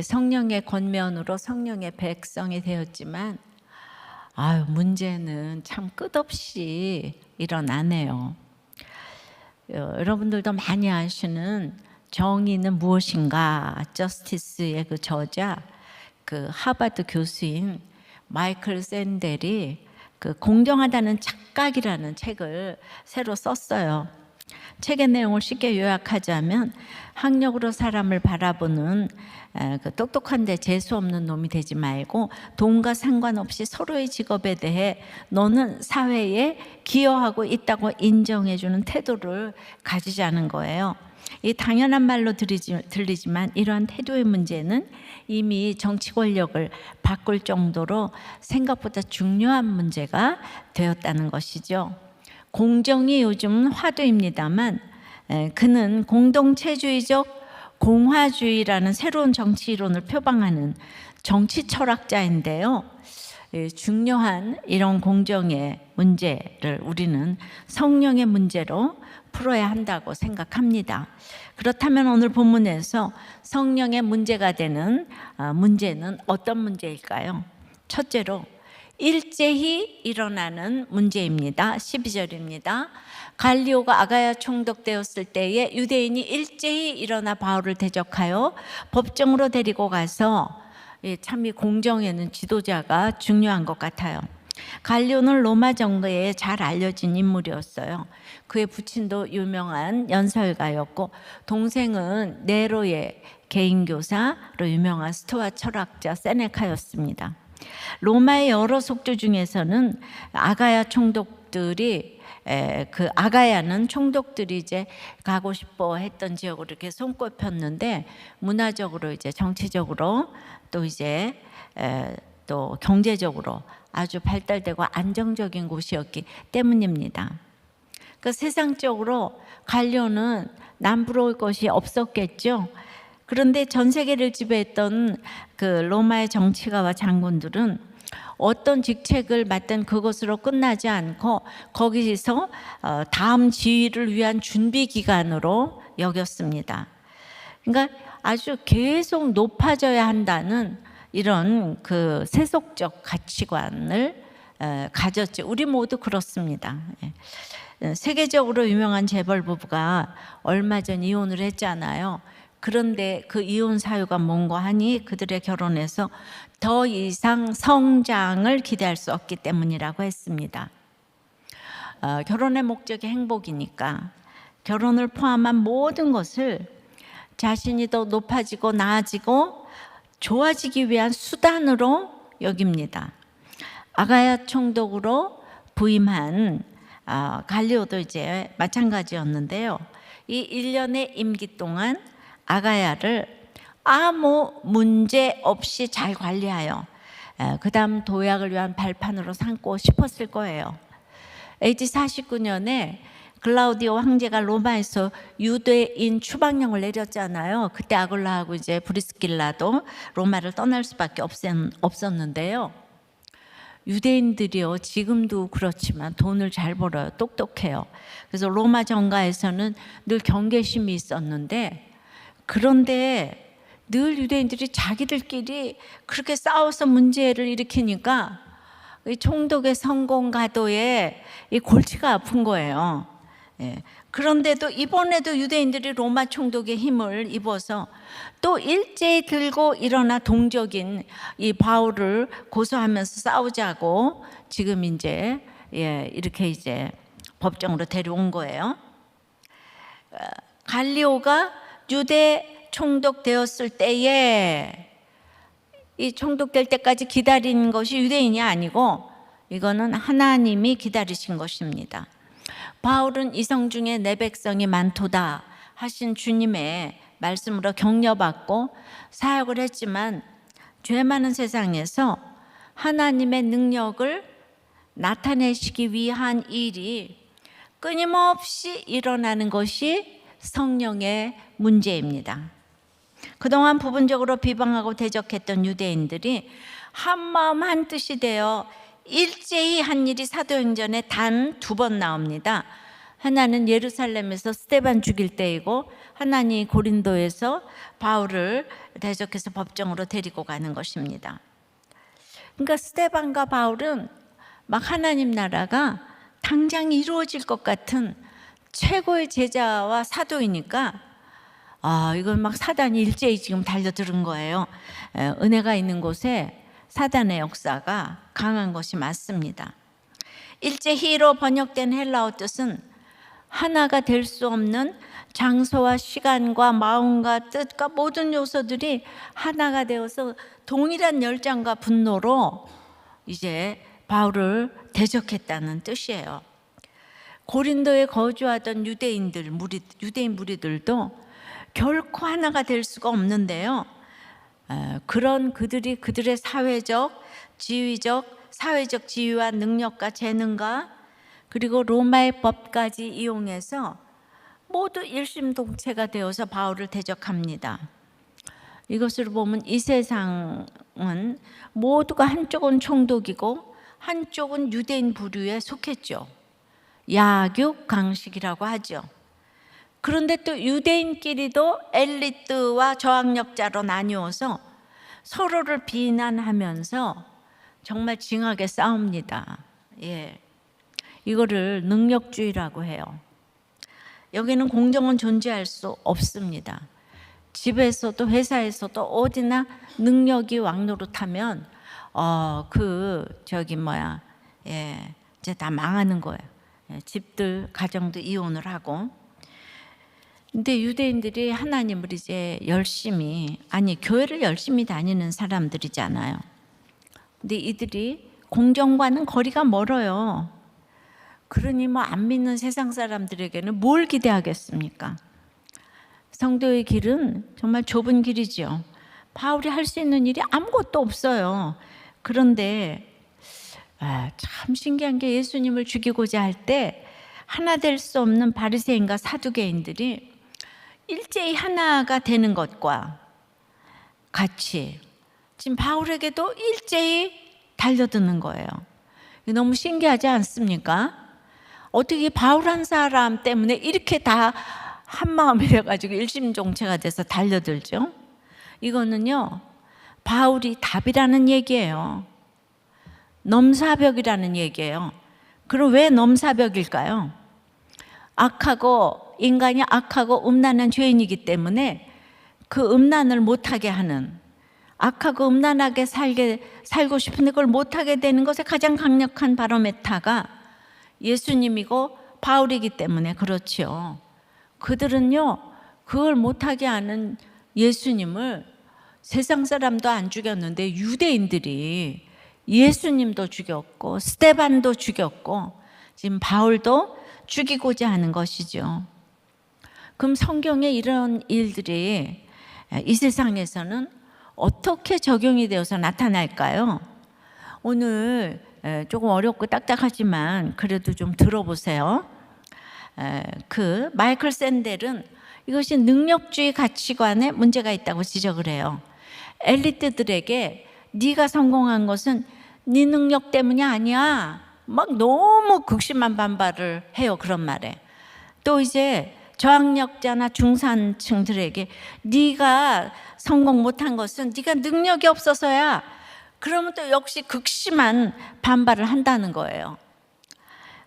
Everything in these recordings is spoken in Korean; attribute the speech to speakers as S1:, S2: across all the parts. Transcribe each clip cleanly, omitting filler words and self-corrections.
S1: 성령의 권면으로 성령의 백성이 되었지만 문제는 참 끝없이 일어나네요. 여러분들도 많이 아시는 정의는 무엇인가, 저스티스의 그 저자, 그 하버드 교수인 마이클 샌델이 그 공정하다는 착각이라는 책을 새로 썼어요. 책의 내용을 쉽게 요약하자면 학력으로 사람을 바라보는 그 똑똑한데 재수 없는 놈이 되지 말고 돈과 상관없이 서로의 직업에 대해 너는 사회에 기여하고 있다고 인정해주는 태도를 가지자는 거예요. 이 당연한 말로 들리지만 이러한 태도의 문제는 이미 정치 권력을 바꿀 정도로 생각보다 중요한 문제가 되었다는 것이죠. 공정이 요즘 화두입니다만 그는 공동체주의적 공화주의라는 새로운 정치 이론을 표방하는 정치 철학자인데요. 중요한 이런 공정의 문제를 우리는 성령의 문제로 풀어야 한다고 생각합니다. 그렇다면 오늘 본문에서 성령의 문제가 되는 문제는 어떤 문제일까요? 첫째로 일제히 일어나는 문제입니다. 12절입니다. 갈리오가 아가야 총독되었을 때에 유대인이 일제히 일어나 바울을 대적하여 법정으로 데리고 가서 참 이 공정에는 지도자가 중요한 것 같아요. 갈리오는 로마 정부에 잘 알려진 인물이었어요. 그의 부친도 유명한 연설가였고 동생은 네로의 개인교사로 유명한 스토아 철학자 세네카였습니다. 로마의 여러 속주 중에서는 아가야 총독들이 그 아가야는 총독들이 이제 가고 싶어 했던 지역으로 이렇게 손꼽혔는데 문화적으로 이제 정치적으로 또 이제 또 경제적으로 아주 발달되고 안정적인 곳이었기 때문입니다. 그 세상적으로 갈리오는 남부러울 것이 없었겠죠. 그런데 전 세계를 지배했던 그 로마의 정치가와 장군들은 어떤 직책을 맡든 그것으로 끝나지 않고 거기서 다음 지위를 위한 준비 기간으로 여겼습니다. 그러니까 아주 계속 높아져야 한다는 이런 그 세속적 가치관을 가졌죠. 우리 모두 그렇습니다. 세계적으로 유명한 재벌 부부가 얼마 전 이혼을 했잖아요. 그런데 그 이혼 사유가 뭔가 하니 그들의 결혼에서 더 이상 성장을 기대할 수 없기 때문이라고 했습니다. 결혼의 목적이 행복이니까 결혼을 포함한 모든 것을 자신이 더 높아지고 나아지고 좋아지기 위한 수단으로 여깁니다. 아가야 총독으로 부임한 갈리오도 이제 마찬가지였는데요. 이 1년의 임기 동안 아가야를 아무 문제 없이 잘 관리하여 그 다음 도약을 위한 발판으로 삼고 싶었을 거예요. AD 49년에 글라우디오 황제가 로마에서 유대인 추방령을 내렸잖아요. 그때 아굴라하고 이제 브리스길라도 로마를 떠날 수밖에 없었는데요. 유대인들이요, 지금도 그렇지만 돈을 잘 벌어요. 똑똑해요. 그래서 로마 정가에서는 늘 경계심이 있었는데, 그런데 늘 유대인들이 자기들끼리 그렇게 싸워서 문제를 일으키니까 이 총독의 성공 가도에 이 골치가 아픈 거예요. 그런데도 이번에도 유대인들이 로마 총독의 힘을 입어서 또 일제히 들고 일어나 동족인 이 바울을 고소하면서 싸우자고 지금 이제 이렇게 이제 법정으로 데려온 거예요. 갈리오가 유대 총독 되었을 때에 이 총독 될 때까지 기다린 것이 유대인이 아니고 이거는 하나님이 기다리신 것입니다. 바울은 이성 중에 내 백성이 많도다 하신 주님의 말씀으로 격려받고 사역을 했지만 죄 많은 세상에서 하나님의 능력을 나타내시기 위한 일이 끊임없이 일어나는 것이 성령의 문제입니다. 그동안 부분적으로 비방하고 대적했던 유대인들이 한마음 한뜻이 되어 일제히 한 일이 사도행전에 단 2번 나옵니다. 하나는 예루살렘에서 스데반 죽일 때이고 하나는 고린도에서 바울을 대적해서 법정으로 데리고 가는 것입니다. 그러니까 스데반과 바울은 막 하나님 나라가 당장 이루어질 것 같은 최고의 제자와 사도이니까 이건 막 사단이 일제히 지금 달려드는 거예요. 은혜가 있는 곳에 사단의 역사가 강한 것이 맞습니다. 일제히로 번역된 헬라어 뜻은 하나가 될 수 없는 장소와 시간과 마음과 뜻과 모든 요소들이 하나가 되어서 동일한 열정과 분노로 이제 바울을 대적했다는 뜻이에요. 고린도에 거주하던 유대인 무리들도 결코 하나가 될 수가 없는데요. 그런 그들의 사회적 지위와 능력과 재능과 그리고 로마의 법까지 이용해서 모두 일심동체가 되어서 바울을 대적합니다. 이것으로 보면 이 세상은 모두가 한쪽은 총독이고 한쪽은 유대인 부류에 속했죠. 야육 강식이라고 하죠. 그런데 또 유대인끼리도 엘리트와 저항력자로 나뉘어서 서로를 비난하면서 정말 징하게 싸웁니다. 이거를 능력주의라고 해요. 여기는 공정은 존재할 수 없습니다. 집에서도 회사에서도 어디나 능력이 왕노릇하면 이제 다 망하는 거예요. 집들 가정도 이혼을 하고. 근데 유대인들이 하나님을 이제 교회를 열심히 다니는 사람들이잖아요. 근데 이들이 공정과는 거리가 멀어요. 그러니 안 믿는 세상 사람들에게는 뭘 기대하겠습니까? 성도의 길은 정말 좁은 길이죠. 바울이 할 수 있는 일이 아무것도 없어요. 그런데 참 신기한 게 예수님을 죽이고자 할 때 하나 될 수 없는 바리새인과 사두개인들이 일제히 하나가 되는 것과 같이 지금 바울에게도 일제히 달려드는 거예요. 너무 신기하지 않습니까? 어떻게 바울 한 사람 때문에 이렇게 다 한마음이 돼가지고 일심동체가 돼서 달려들죠? 이거는요, 바울이 답이라는 얘기예요. 넘사벽이라는 얘기예요. 그럼 왜 넘사벽일까요? 인간이 악하고 음란한 죄인이기 때문에 그 음란을 못하게 하는, 악하고 음란하게 살고 싶은데 그걸 못하게 되는 것에 가장 강력한 바로메타가 예수님이고 바울이기 때문에 그렇죠. 그들은요, 그걸 못하게 하는 예수님을 세상 사람도 안 죽였는데 유대인들이 예수님도 죽였고 스데반도 죽였고 지금 바울도 죽이고자 하는 것이죠. 그럼 성경에 이런 일들이 이 세상에서는 어떻게 적용이 되어서 나타날까요? 오늘 조금 어렵고 딱딱하지만 그래도 좀 들어보세요. 마이클 샌델은 이것이 능력주의 가치관에 문제가 있다고 지적을 해요. 엘리트들에게 네가 성공한 것은 네 능력 때문이 아니야. 막 너무 극심한 반발을 해요. 그런 말에. 또 이제 저항력자나 중산층들에게 네가 성공 못한 것은 네가 능력이 없어서야. 그러면 또 역시 극심한 반발을 한다는 거예요.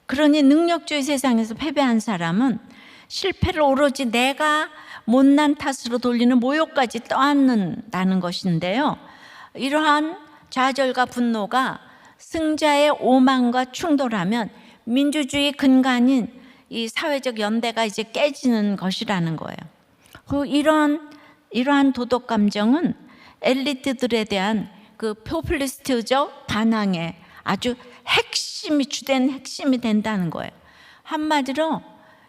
S1: 그러니 능력주의 세상에서 패배한 사람은 실패를 오로지 내가 못난 탓으로 돌리는 모욕까지 떠안는다는 것인데요. 이러한 좌절과 분노가 승자의 오만과 충돌하면 민주주의 근간인 이 사회적 연대가 이제 깨지는 것이라는 거예요. 이러한 도덕 감정은 엘리트들에 대한 그 포퓰리스트적 반항의 아주 주된 핵심이 된다는 거예요. 한마디로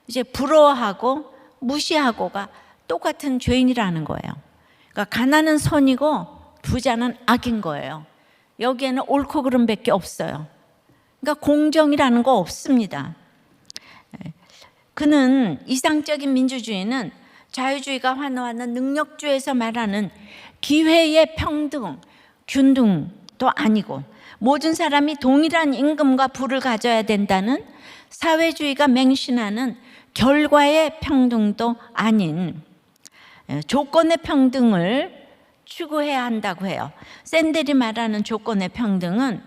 S1: 이제 부러워하고 무시하고가 똑같은 죄인이라는 거예요. 그러니까 가난은 선이고 부자는 악인 거예요. 여기에는 옳고 그름밖에 없어요. 그러니까 공정이라는 거 없습니다. 그는 이상적인 민주주의는 자유주의가 환호하는 능력주의에서 말하는 기회의 평등, 균등도 아니고 모든 사람이 동일한 임금과 부를 가져야 된다는 사회주의가 맹신하는 결과의 평등도 아닌 조건의 평등을 추구해야 한다고 해요. 샌델이 말하는 조건의 평등은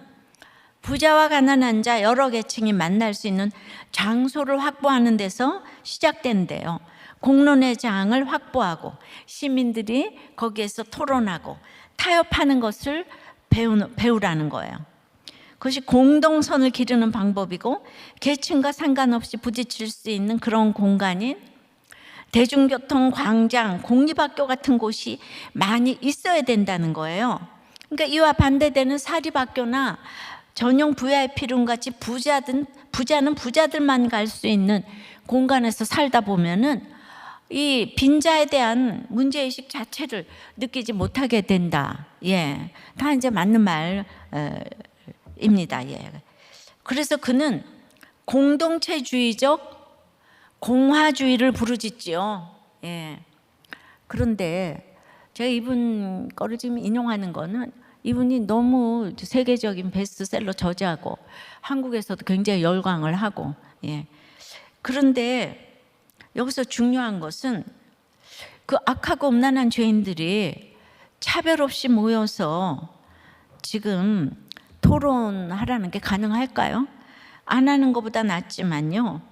S1: 부자와 가난한 자 여러 계층이 만날 수 있는 장소를 확보하는 데서 시작된대요. 공론의 장을 확보하고 시민들이 거기에서 토론하고 타협하는 것을 배우라는 거예요. 그것이 공동선을 기르는 방법이고 계층과 상관없이 부딪힐 수 있는 그런 공간인 대중교통, 광장, 공립학교 같은 곳이 많이 있어야 된다는 거예요. 그러니까 이와 반대되는 사립학교나 전용 VIP룸 같이 부자는 부자들만 갈 수 있는 공간에서 살다 보면은 이 빈자에 대한 문제의식 자체를 느끼지 못하게 된다. 예, 다 이제 맞는 말입니다. 예. 그래서 그는 공동체주의적 공화주의를 부르짖지요. 예. 그런데 제가 이분 거를 지금 인용하는 거는 이분이 너무 세계적인 베스트셀러 저자고 한국에서도 굉장히 열광을 하고, 예. 그런데 여기서 중요한 것은 그 악하고 음란한 죄인들이 차별 없이 모여서 지금 토론하라는 게 가능할까요? 안 하는 것보다 낫지만요.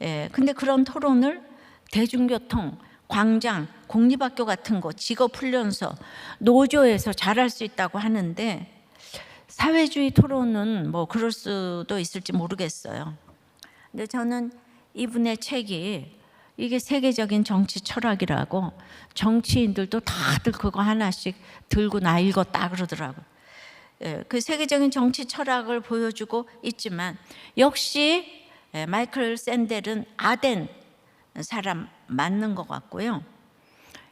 S1: 예, 근데 그런 토론을 대중교통, 광장, 공립학교 같은 거, 직업훈련소, 노조에서 잘할 수 있다고 하는데 사회주의 토론은 뭐 그럴 수도 있을지 모르겠어요. 근데 저는 이분의 책이 이게 세계적인 정치 철학이라고 정치인들도 다들 그거 하나씩 들고 나 읽었다 그러더라고요. 예, 그 세계적인 정치 철학을 보여주고 있지만 역시 마이클 샌델은 아덴 사람 맞는 것 같고요.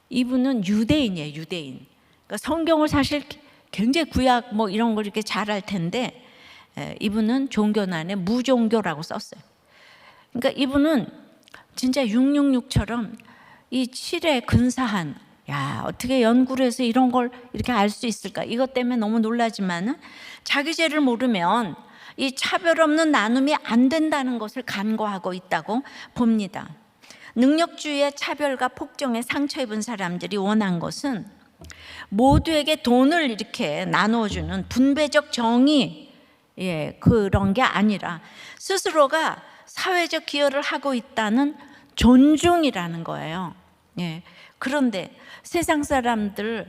S1: 이분은 유대인이에요, 유대인. 그러니까 성경을 사실 굉장히 구약 뭐 이런 걸 이렇게 잘할 텐데 이분은 종교난에 무종교라고 썼어요. 그러니까 이분은 진짜 666처럼 이 7에 근사한, 야, 어떻게 연구를 해서 이런 걸 이렇게 알 수 있을까? 이것 때문에 너무 놀라지만은 자기 죄를 모르면 이 차별 없는 나눔이 안 된다는 것을 간과하고 있다고 봅니다. 능력주의의 차별과 폭정에 상처 입은 사람들이 원한 것은 모두에게 돈을 이렇게 나눠주는 분배적 정의, 예, 그런 게 아니라 스스로가 사회적 기여를 하고 있다는 존중이라는 거예요. 예. 그런데 세상 사람들이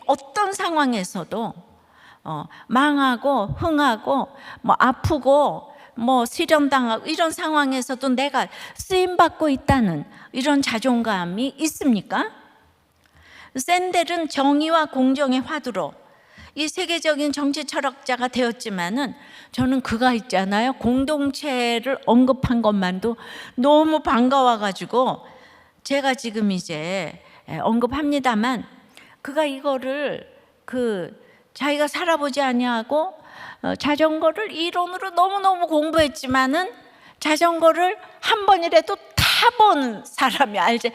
S1: 어떤 상황에서도 망하고 흥하고 뭐 아프고 뭐 실현당하고 이런 상황에서도 내가 쓰임받고 있다는 이런 자존감이 있습니까? 샌델은 정의와 공정의 화두로 이 세계적인 정치 철학자가 되었지만은 저는 그가 있잖아요. 공동체를 언급한 것만도 너무 반가워가지고 제가 지금 이제 언급합니다만 그가 이거를 자기가 살아보지 아니하고 자전거를 이론으로 너무너무 공부했지만은 자전거를 한 번이라도 타본 사람이 알지.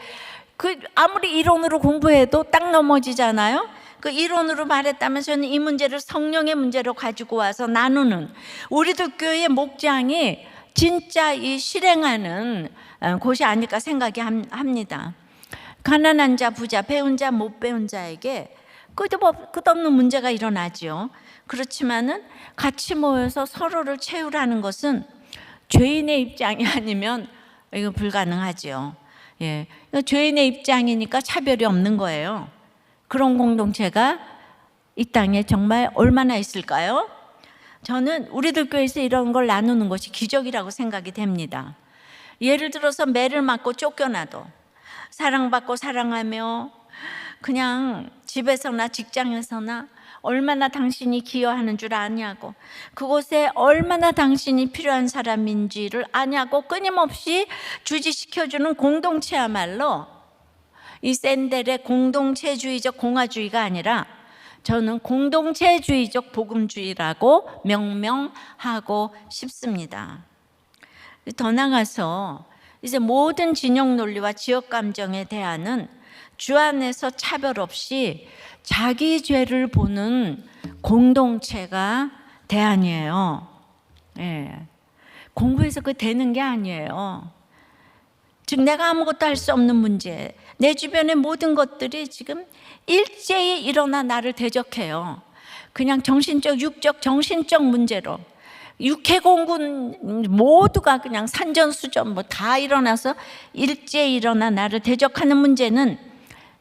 S1: 아무리 이론으로 공부해도 딱 넘어지잖아요. 그 이론으로 말했다면 저는 이 문제를 성령의 문제로 가지고 와서 나누는 우리도 교회의 목장이 진짜 이 실행하는 곳이 아닐까 생각이 합니다. 가난한 자, 부자, 배운 자, 못 배운 자에게 끝없는 문제가 일어나죠. 그렇지만은 같이 모여서 서로를 채우라는 것은 죄인의 입장이 아니면 이거 불가능하죠. 예, 죄인의 입장이니까 차별이 없는 거예요. 그런 공동체가 이 땅에 정말 얼마나 있을까요? 저는 우리들 교회에서 이런 걸 나누는 것이 기적이라고 생각이 됩니다. 예를 들어서 매를 맞고 쫓겨나도 사랑받고 사랑하며 그냥 집에서나 직장에서나 얼마나 당신이 기여하는 줄 아냐고, 그곳에 얼마나 당신이 필요한 사람인지를 아냐고 끊임없이 주지시켜주는 공동체야말로 이 샌델의 공동체주의적 공화주의가 아니라 저는 공동체주의적 복음주의라고 명명하고 싶습니다. 더 나아가서 이제 모든 진영 논리와 지역 감정에 대한 주 안에서 차별 없이 자기 죄를 보는 공동체가 대안이에요. 예. 공부해서 그 되는 게 아니에요. 즉 내가 아무것도 할 수 없는 문제, 내 주변의 모든 것들이 지금 일제히 일어나 나를 대적해요. 그냥 정신적, 육적, 정신적 문제로 육해공군 모두가 그냥 산전수전 뭐 다 일어나서 일제히 일어나 나를 대적하는 문제는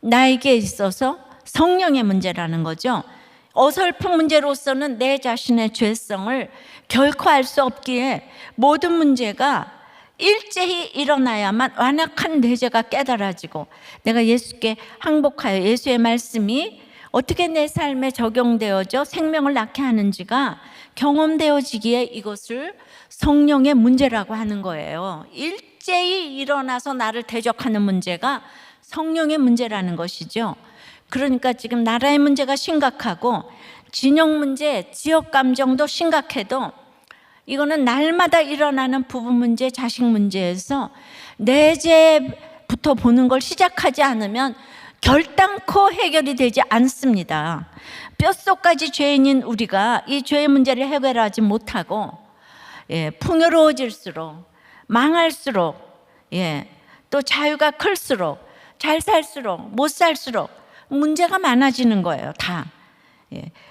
S1: 나에게 있어서 성령의 문제라는 거죠. 어설픈 문제로서는 내 자신의 죄성을 결코 알 수 없기에 모든 문제가 일제히 일어나야만 완악한 내 죄가 깨달아지고 내가 예수께 항복하여 예수의 말씀이 어떻게 내 삶에 적용되어져 생명을 낳게 하는지가 경험되어지기에 이것을 성령의 문제라고 하는 거예요. 일제히 일어나서 나를 대적하는 문제가 성령의 문제라는 것이죠. 그러니까 지금 나라의 문제가 심각하고 진영 문제, 지역 감정도 심각해도 이거는 날마다 일어나는 부부 문제, 자식 문제에서 내 죄부터 보는 걸 시작하지 않으면 결단코 해결이 되지 않습니다. 뼛속까지 죄인인 우리가 이 죄의 문제를 해결하지 못하고 풍요로워질수록 망할수록 또 자유가 클수록 잘 살수록 못 살수록 문제가 많아지는 거예요. 다.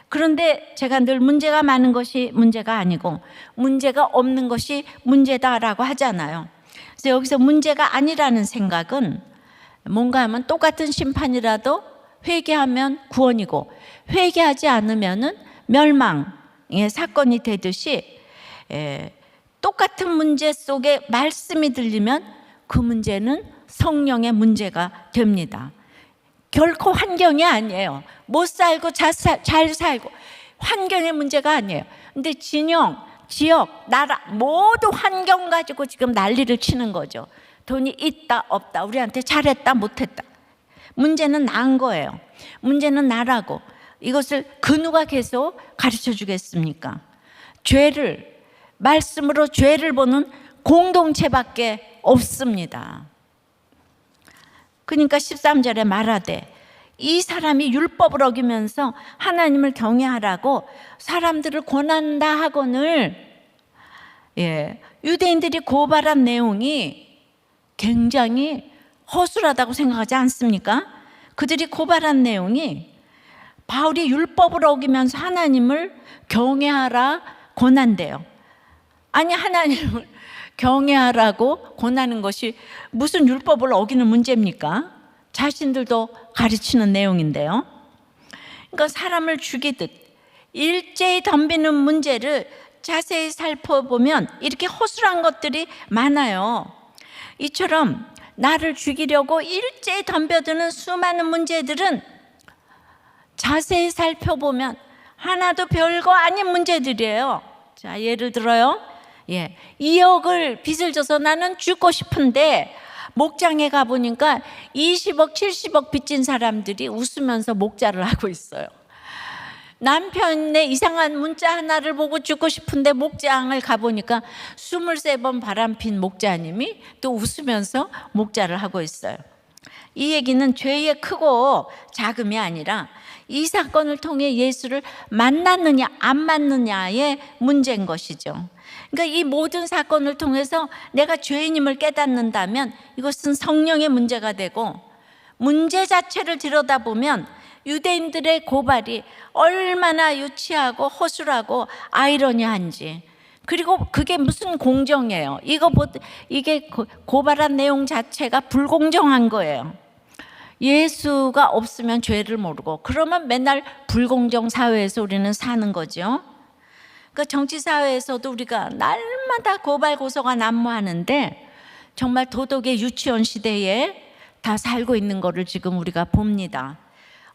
S1: 그런데 제가 늘 문제가 많은 것이 문제가 아니고 문제가 없는 것이 문제다라고 하잖아요. 그래서 여기서 문제가 아니라는 생각은 뭔가 하면 똑같은 심판이라도 회개하면 구원이고 회개하지 않으면은 멸망의 사건이 되듯이 똑같은 문제 속에 말씀이 들리면 그 문제는 성령의 문제가 됩니다. 결코 환경이 아니에요. 못 살고 잘 살고 환경의 문제가 아니에요. 근데 진영, 지역, 나라 모두 환경 가지고 지금 난리를 치는 거죠. 돈이 있다 없다, 우리한테 잘했다 못했다. 문제는 나인 거예요. 문제는 나라고. 이것을 그 누가 계속 가르쳐 주겠습니까? 죄를, 말씀으로 죄를 보는 공동체밖에 없습니다. 그러니까 13절에 말하되 이 사람이 율법을 어기면서 하나님을 경외하라고 사람들을 권한다 하거늘 유대인들이 고발한 내용이 굉장히 허술하다고 생각하지 않습니까? 그들이 고발한 내용이 바울이 율법을 어기면서 하나님을 경외하라 권한대요. 아니 하나님을 경외하라고 권하는 것이 무슨 율법을 어기는 문제입니까? 자신들도 가르치는 내용인데요. 그러니까 사람을 죽이듯 일제히 덤비는 문제를 자세히 살펴보면 이렇게 허술한 것들이 많아요. 이처럼 나를 죽이려고 일제히 덤벼드는 수많은 문제들은 자세히 살펴보면 하나도 별거 아닌 문제들이에요. 자, 예를 들어요. 2억을 빚을 져서 나는 죽고 싶은데 목장에 가보니까 20억, 70억 빚진 사람들이 웃으면서 목자를 하고 있어요. 남편의 이상한 문자 하나를 보고 죽고 싶은데 목장을 가보니까 23번 바람핀 목자님이 또 웃으면서 목자를 하고 있어요. 이 얘기는 죄의 크고 작음이 아니라 이 사건을 통해 예수를 만났느냐 안 만났느냐의 문제인 것이죠. 그러니까 이 모든 사건을 통해서 내가 죄인임을 깨닫는다면 이것은 성령의 문제가 되고, 문제 자체를 들여다보면 유대인들의 고발이 얼마나 유치하고 허술하고 아이러니한지, 그리고 그게 무슨 공정이에요. 이게 고발한 내용 자체가 불공정한 거예요. 예수가 없으면 죄를 모르고, 그러면 맨날 불공정 사회에서 우리는 사는 거죠. 그러니까 정치 사회에서도 우리가 날마다 고발 고소가 난무하는데 정말 도덕의 유치원 시대에 다 살고 있는 거를 지금 우리가 봅니다.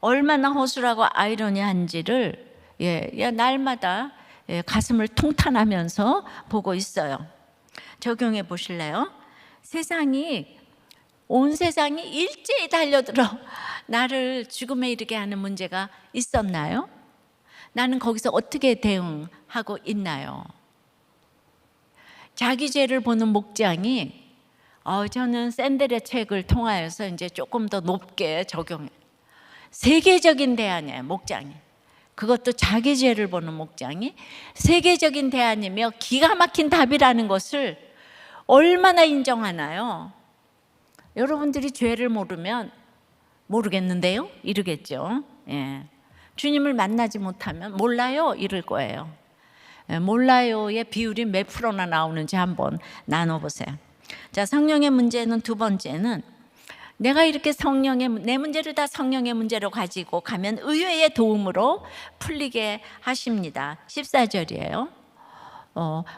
S1: 얼마나 허술하고 아이러니한지를 날마다 가슴을 통탄하면서 보고 있어요. 적용해 보실래요? 온 세상이 일제히 달려들어 나를 죽음에 이르게 하는 문제가 있었나요? 나는 거기서 어떻게 대응하고 있나요? 자기 죄를 보는 목장이 저는 샌델의 책을 통하여서 이제 조금 더 높게 적용해. 세계적인 대안이에요, 목장이. 그것도 자기 죄를 보는 목장이 세계적인 대안이며 기가 막힌 답이라는 것을 얼마나 인정하나요? 여러분들이 죄를 모르면 모르겠는데요? 이러겠죠. 예. 주님을 만나지 못하면 몰라요? 이럴 거예요. 예, 몰라요의 비율이 몇 프로나 나오는지 한번 나눠보세요. 자, 성령의 문제는 두 번째는 내가 이렇게 내 문제를 다 성령의 문제로 가지고 가면 의외의 도움으로 풀리게 하십니다. 14절이에요.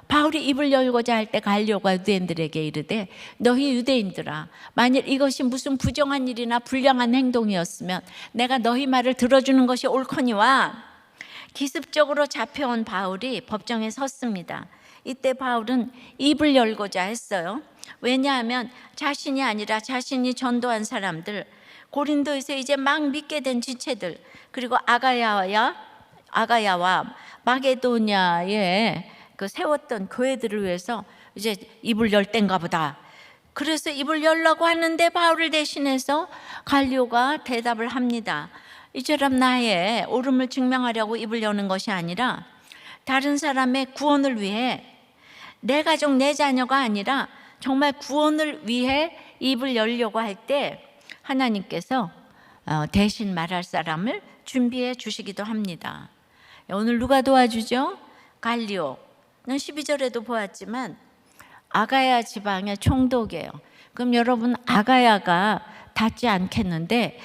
S1: 바울이 입을 열고자 할 때 갈리오가 유대인들에게 이르되 너희 유대인들아, 만일 이것이 무슨 부정한 일이나 불량한 행동이었으면 내가 너희 말을 들어주는 것이 옳거니와. 기습적으로 잡혀온 바울이 법정에 섰습니다. 이때 바울은 입을 열고자 했어요. 왜냐하면 자신이 아니라 자신이 전도한 사람들, 고린도에서 이제 막 믿게 된 지체들, 그리고 아가야와 마게도냐에 그 세웠던 교회들을 위해서 이제 입을 열 땐가 보다. 그래서 입을 열라고 하는데 바울을 대신해서 갈리오가 대답을 합니다. 이처럼 나의 옳음을 증명하려고 입을 여는 것이 아니라 다른 사람의 구원을 위해, 내 가족 내 자녀가 아니라 정말 구원을 위해 입을 열려고 할 때 하나님께서 대신 말할 사람을 준비해 주시기도 합니다. 오늘 누가 도와주죠? 갈리오는 12절에도 보았지만 아가야 지방의 총독이에요. 그럼 여러분, 아가야가 닿지 않겠는데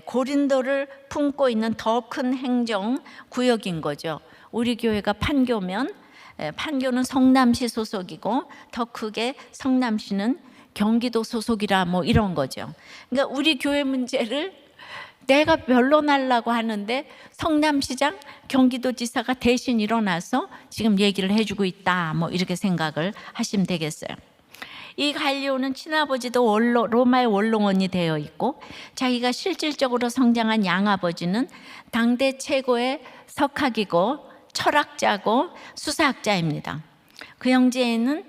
S1: 고린도를 품고 있는 더 큰 행정구역인 거죠. 우리 교회가 판교면 판교는 성남시 소속이고 더 크게 성남시는 경기도 소속이라 뭐 이런 거죠. 그러니까 우리 교회 문제를 내가 변론하려고 하는데 성남시장, 경기도지사가 대신 일어나서 지금 얘기를 해주고 있다, 뭐 이렇게 생각을 하시면 되겠어요. 이 갈리오는 친아버지도 로마의 원로원이 되어 있고 자기가 실질적으로 성장한 양아버지는 당대 최고의 석학이고 철학자고 수사학자입니다. 그 형제인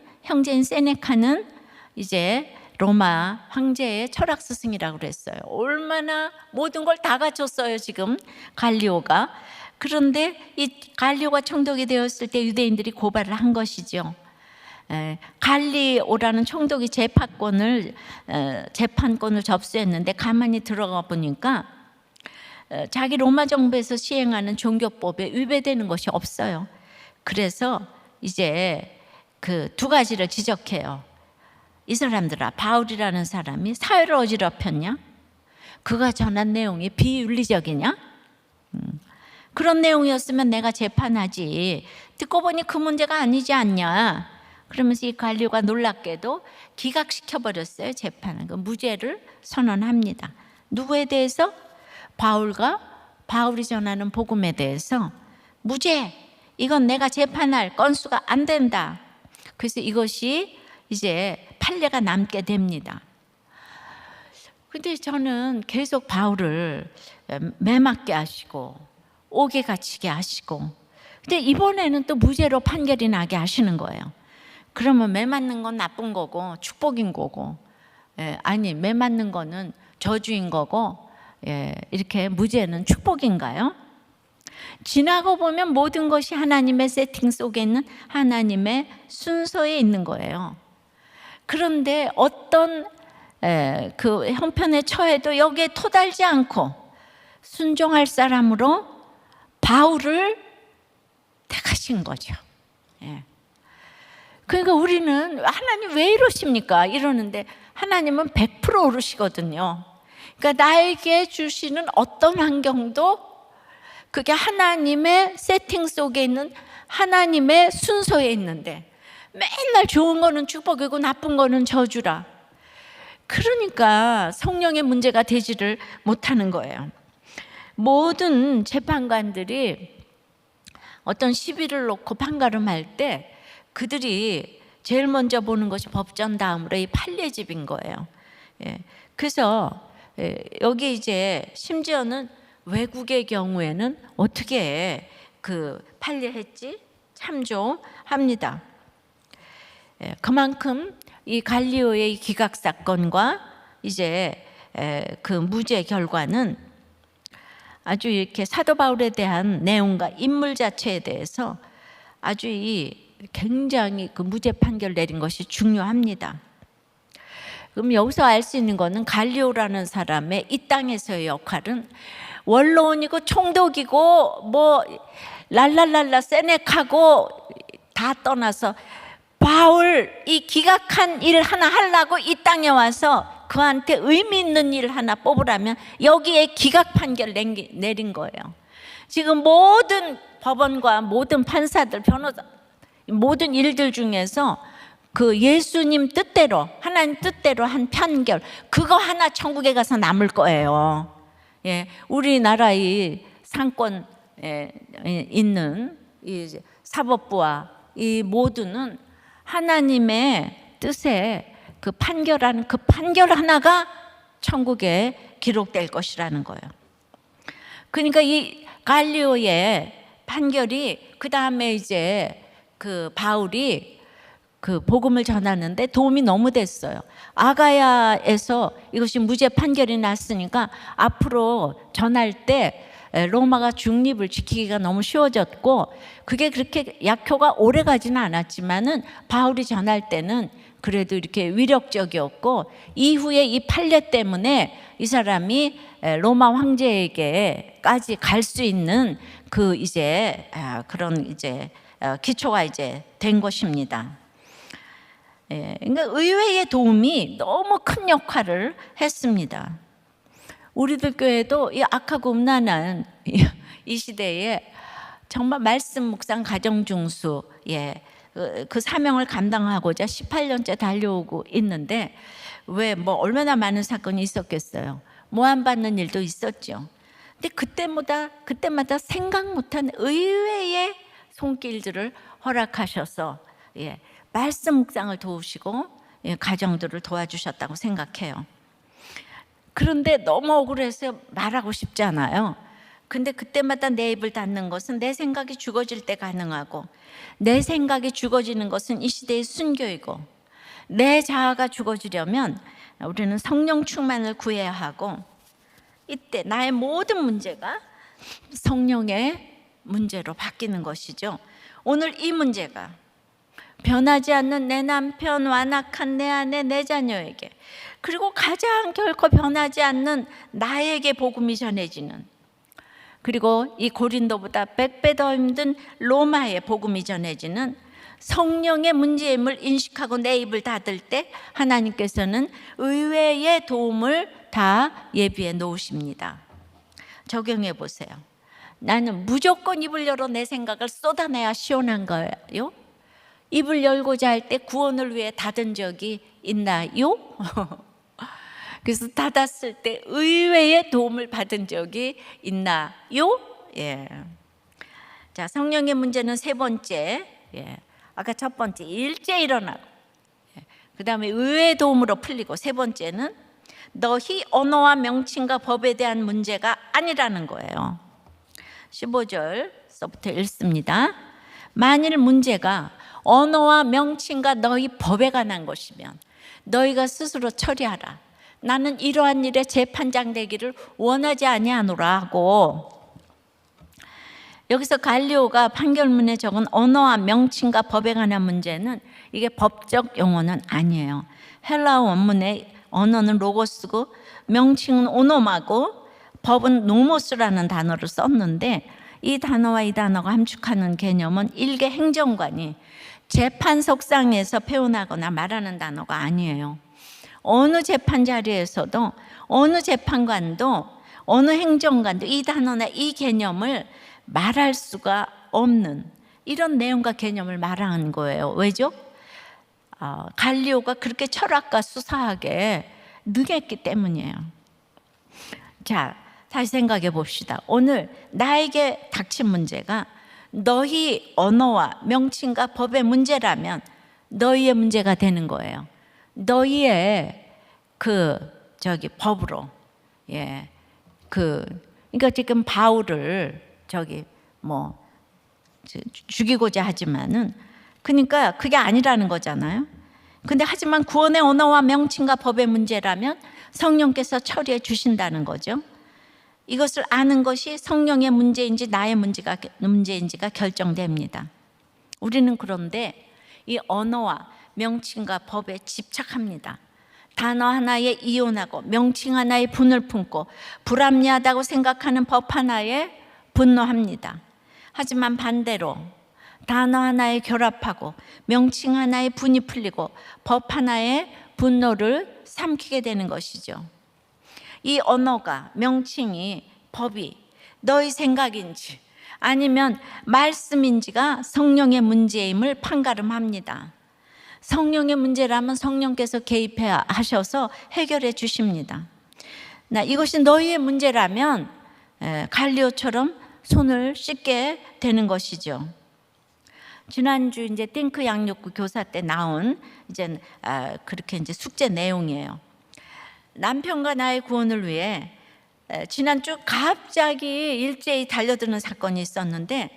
S1: 세네카는 이제 로마 황제의 철학 스승이라고 그랬어요. 얼마나 모든 걸 다 갖췄어요 지금 갈리오가. 그런데 이 갈리오가 총독이 되었을 때 유대인들이 고발을 한 것이죠. 갈리오라는 총독이 재판권을 접수했는데 가만히 들어가 보니까 자기 로마 정부에서 시행하는 종교법에 위배되는 것이 없어요. 그래서 이제 그 두 가지를 지적해요. 이 사람들아, 바울이라는 사람이 사회를 어지럽혔냐? 그가 전한 내용이 비윤리적이냐? 그런 내용이었으면 내가 재판하지. 듣고 보니 그 문제가 아니지 않냐? 그러면서 이 갈리오가 놀랍게도 기각시켜버렸어요. 재판을. 그 무죄를 선언합니다. 누구에 대해서? 바울이 전하는 복음에 대해서 무죄, 이건 내가 재판할 건수가 안 된다. 그래서 이것이 이제 판례가 남게 됩니다. 근데 저는 계속 바울을 매맞게 하시고 옥에 갇히게 하시고, 근데 이번에는 또 무죄로 판결이 나게 하시는 거예요. 그러면 매맞는 건 나쁜 거고 축복인 거고, 아니 매맞는 거는 저주인 거고, 이렇게 무죄는 축복인가요? 지나고 보면 모든 것이 하나님의 세팅 속에 있는 하나님의 순서에 있는 거예요. 그런데 어떤 그 형편에 처해도 여기에 토달지 않고 순종할 사람으로 바울을 택하신 거죠. 그러니까 우리는 하나님 왜 이러십니까? 이러는데 하나님은 100% 오르시거든요. 그러니까 나에게 주시는 어떤 환경도 그게 하나님의 세팅 속에 있는 하나님의 순서에 있는데 맨날 좋은 거는 축복이고 나쁜 거는 저주라. 그러니까 성령의 문제가 되지를 못하는 거예요. 모든 재판관들이 어떤 시비를 놓고 판가름할 때 그들이 제일 먼저 보는 것이 법전 다음으로 이 판례집인 거예요. 그래서 여기 이제 심지어는 외국의 경우에는 어떻게 그 판례했지 참조합니다. 그만큼 이 갈리오의 기각 사건과 이제 그 무죄 결과는 아주 이렇게 사도 바울에 대한 내용과 인물 자체에 대해서 아주 굉장히 그 무죄 판결 내린 것이 중요합니다. 그럼 여기서 알 수 있는 거는 갈리오라는 사람의 이 땅에서의 역할은 원로원이고 총독이고 뭐 랄랄랄라 세넥하고 다 떠나서 바울 이 기각한 일 하나 하려고 이 땅에 와서 그한테 의미 있는 일 하나 뽑으라면 여기에 기각 판결 내린 거예요. 지금 모든 법원과 모든 판사들, 변호사, 모든 일들 중에서 그 예수님 뜻대로, 하나님 뜻대로 한 판결, 그거 하나 천국에 가서 남을 거예요. 예, 우리나라 이 상권에 있는 이 사법부와 이 모두는 하나님의 뜻에 그 판결하는 그 판결 하나가 천국에 기록될 것이라는 거예요. 그러니까 이 갈리오의 판결이 그 다음에 이제 그 바울이 그 복음을 전하는데 도움이 너무 됐어요. 아가야에서 이것이 무죄 판결이 났으니까 앞으로 전할 때 로마가 중립을 지키기가 너무 쉬워졌고, 그게 그렇게 약효가 오래 가지는 않았지만은 바울이 전할 때는 그래도 이렇게 위력적이었고, 이후에 이 판례 때문에 이 사람이 로마 황제에게까지 갈 수 있는 그 이제 그런 이제 기초가 이제 된 것입니다. 그러니까 의회의 도움이 너무 큰 역할을 했습니다. 우리들 교회도 이 악하고 음란한 이 시대에 정말 말씀 묵상 가정 중수 그 사명을 감당하고자 18년째 달려오고 있는데, 왜 뭐 얼마나 많은 사건이 있었겠어요. 모함받는 일도 있었죠. 근데 그때마다 생각 못한 의외의 손길들을 허락하셔서 말씀 묵상을 도우시고 가정들을 도와주셨다고 생각해요. 그런데 너무 억울해서 말하고 싶지 않아요. 근데 그때마다 내 입을 닫는 것은 내 생각이 죽어질 때 가능하고, 내 생각이 죽어지는 것은 이 시대의 순교이고, 내 자아가 죽어지려면 우리는 성령 충만을 구해야 하고, 이때 나의 모든 문제가 성령의 문제로 바뀌는 것이죠. 오늘 이 문제가 변하지 않는 내 남편, 완악한 내 아내, 내 자녀에게, 그리고 가장 결코 변하지 않는 나에게 복음이 전해지는, 그리고 이 고린도보다 100배 더 힘든 로마에 복음이 전해지는 성령의 문제임을 인식하고 내 입을 닫을 때 하나님께서는 의외의 도움을 다 예비해 놓으십니다. 적용해 보세요. 나는 무조건 입을 열어 내 생각을 쏟아내야 시원한 거예요? 입을 열고자 할 때 구원을 위해 닫은 적이 있나요? 그래서 닫았을 때 의외의 도움을 받은 적이 있나요? 자, 성령의 문제는 세 번째. 아까 첫 번째 일제 일어나고, 그 다음에 의외의 도움으로 풀리고, 세 번째는 너희 언어와 명칭과 법에 대한 문제가 아니라는 거예요. 15절서부터 읽습니다. 만일 문제가 언어와 명칭과 너희 법에 관한 것이면 너희가 스스로 처리하라. 나는 이러한 일에 재판장 되기를 원하지 아니하노라 하고, 여기서 갈리오가 판결문에 적은 언어와 명칭과 법에 관한 문제는 이게 법적 용어는 아니에요. 헬라어 원문의 언어는 로고스고 명칭은 오노마고 법은 노모스라는 단어를 썼는데, 이 단어와 이 단어가 함축하는 개념은 일개 행정관이 재판석상에서 표현하거나 말하는 단어가 아니에요. 어느 재판 자리에서도 어느 재판관도 어느 행정관도 이 단어나 이 개념을 말할 수가 없는 이런 내용과 개념을 말하는 거예요. 왜죠? 갈리오가 그렇게 철학과 수사하게 능했기 때문이에요. 자, 다시 생각해 봅시다. 오늘 나에게 닥친 문제가 너희 언어와 명칭과 법의 문제라면 너희의 문제가 되는 거예요. 너희의 법으로. 그러니까 지금 바울을 죽이고자 하지만은, 그러니까 그게 아니라는 거잖아요. 근데 하지만 구원의 언어와 명칭과 법의 문제라면 성령께서 처리해 주신다는 거죠. 이것을 아는 것이 성령의 문제인지 나의 문제인지가 결정됩니다. 우리는 그런데 이 언어와 명칭과 법에 집착합니다. 단어 하나에 이혼하고 명칭 하나에 분을 품고 불합리하다고 생각하는 법 하나에 분노합니다. 하지만 반대로 단어 하나에 결합하고 명칭 하나에 분이 풀리고 법 하나에 분노를 삼키게 되는 것이죠. 이 언어가, 명칭이, 법이 너의 생각인지 아니면 말씀인지가 성령의 문제임을 판가름합니다. 성령의 문제라면 성령께서 개입해 하셔서 해결해 주십니다. 이것이 너희의 문제라면 갈리오처럼 손을 씻게 되는 것이죠. 지난주 이제 띵크 양육구 교사 때 나온 이제 그렇게 이제 숙제 내용이에요. 남편과 나의 구원을 위해 지난주 갑자기 일제히 달려드는 사건이 있었는데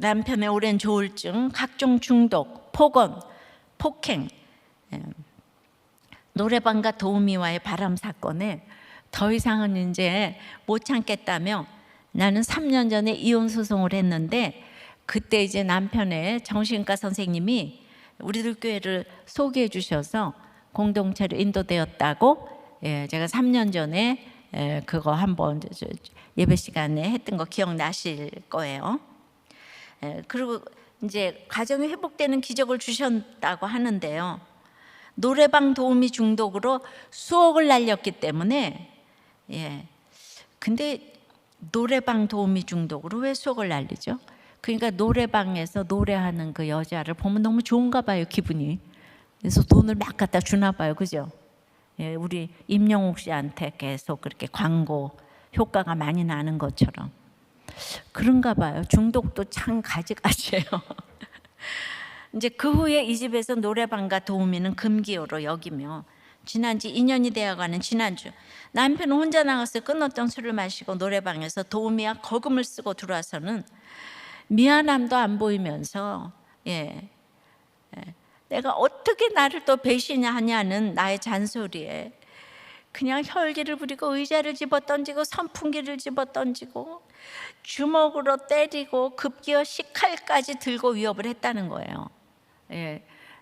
S1: 남편의 오랜 조울증, 각종 중독, 폭언, 폭행, 노래방과 도우미와의 바람 사건에 더 이상은 이제 못 참겠다며 나는 3년 전에 이혼 소송을 했는데 그때 이제 남편의 정신과 선생님이 우리들 교회를 소개해 주셔서 공동체로 인도되었다고 제가 3년 전에 그거 한번 예배 시간에 했던 거 기억나실 거예요. 그리고 이제 가정이 회복되는 기적을 주셨다고 하는데요. 노래방 도우미 중독으로 수억을 날렸기 때문에 근데 노래방 도우미 중독으로 왜 수억을 날리죠? 그러니까 노래방에서 노래하는 그 여자를 보면 너무 좋은가 봐요, 기분이. 그래서 돈을 막 갖다 주나 봐요, 그죠? 우리 임영옥 씨한테 계속 그렇게 광고 효과가 많이 나는 것처럼 그런가 봐요. 중독도 참 가지가지예요. 이제 그 후에 이 집에서 노래방과 도우미는 금기어로 여기며 지난 지 2년이 되어가는 지난주 남편은 혼자 나가서 끊었던 술을 마시고 노래방에서 도우미와 거금을 쓰고 들어와서는 미안함도 안 보이면서 내가 어떻게 나를 또 배신하냐는 나의 잔소리에 그냥 혈기를 부리고 의자를 집어던지고 선풍기를 집어던지고 주먹으로 때리고 급기어 식칼까지 들고 위협을 했다는 거예요.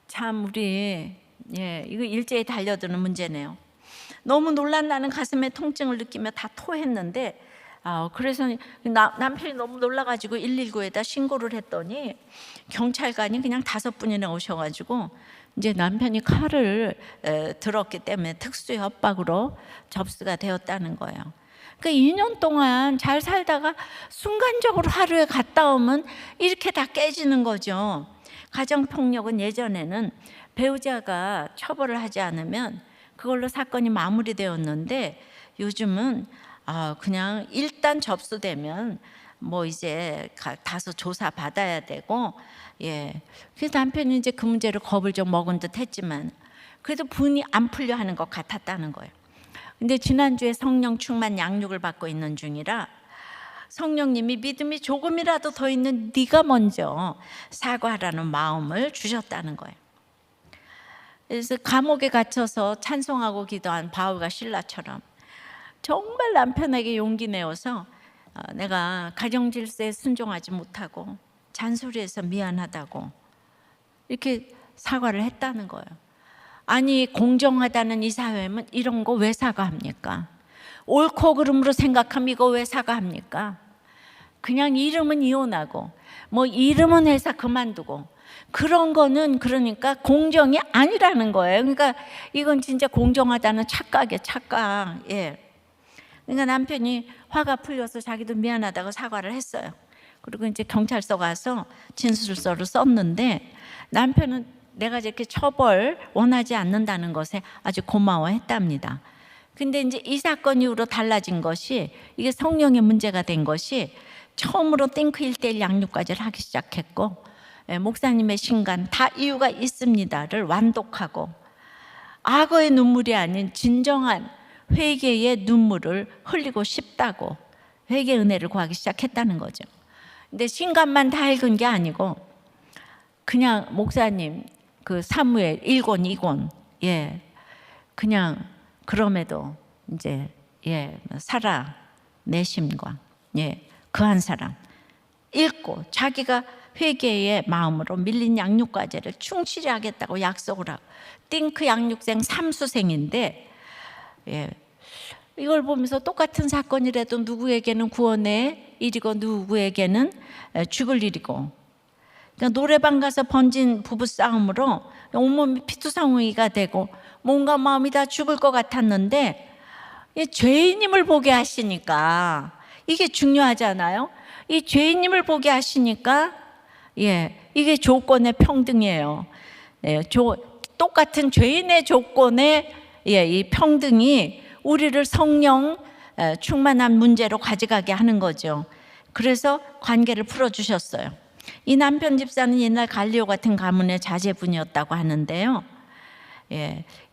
S1: 참 우리 이거 일제히 달려드는 문제네요. 너무 놀란 나는 가슴에 통증을 느끼며 다 토했는데 그래서 남편이 너무 놀라가지고 119에다 신고를 했더니 경찰관이 그냥 5분이나 오셔가지고 이제 남편이 칼을 들었기 때문에 특수 협박으로 접수가 되었다는 거예요. 그러니까 2년 동안 잘 살다가 순간적으로 하루에 갔다 오면 이렇게 다 깨지는 거죠. 가정폭력은 예전에는 배우자가 처벌을 하지 않으면 그걸로 사건이 마무리되었는데 요즘은 그냥 일단 접수되면 뭐 이제 가서 조사 받아야 되고 그래서 남편이 이제 그 문제로 겁을 좀 먹은 듯 했지만 그래도 분이 안 풀려 하는 것 같았다는 거예요. 근데 지난주에 성령 충만 양육을 받고 있는 중이라 성령님이 믿음이 조금이라도 더 있는 네가 먼저 사과하라는 마음을 주셨다는 거예요. 그래서 감옥에 갇혀서 찬송하고 기도한 바울과 실라처럼 정말 남편에게 용기 내어서 내가 가정 질서에 순종하지 못하고 잔소리해서 미안하다고 이렇게 사과를 했다는 거예요. 아니 공정하다는 이 사회는 이런 거 왜 사과합니까? 옳고 그름으로 생각하면 이거 왜 사과합니까? 그냥 이름은 이혼하고 뭐 이름은 회사 그만두고 그런 거는 그러니까 공정이 아니라는 거예요. 그러니까 이건 진짜 공정하다는 착각이에요, 착각. 그러니까 남편이 화가 풀려서 자기도 미안하다고 사과를 했어요. 그리고 이제 경찰서 가서 진술서를 썼는데 남편은 내가 이렇게 처벌 원하지 않는다는 것에 아주 고마워했답니다. 근데 이제 이 사건 이후로 달라진 것이 이게 성령의 문제가 된 것이 처음으로 띵크 1:1 양육까지를 하기 시작했고 목사님의 신간 다 이유가 있습니다를 완독하고 악어의 눈물이 아닌 진정한 회개의 눈물을 흘리고 싶다고 회개 은혜를 구하기 시작했다는 거죠. 근데 신간만 다 읽은 게 아니고 그냥 목사님 그 사무엘 1권 2권 그냥 그럼에도 이제 살아 내심과 그 한 사람 읽고 자기가 회개의 마음으로 밀린 양육과제를 충실히 하겠다고 약속을 하고 띵크 양육생 3수생인데 이걸 보면서 똑같은 사건이라도 누구에게는 구원의 일이고 누구에게는 죽을 일이고, 그러니까 노래방 가서 번진 부부싸움으로 온몸이 피투성이가 되고 몸과 마음이 다 죽을 것 같았는데 죄인임을 보게 하시니까 이게 중요하잖아요. 이 죄인임을 보게 하시니까 이게 조건의 평등이에요. 똑같은 죄인의 조건의 이 평등이 우리를 성령 충만한 문제로 가져가게 하는 거죠. 그래서 관계를 풀어주셨어요. 이 남편 집사는 옛날 갈리오 같은 가문의 자제분이었다고 하는데요.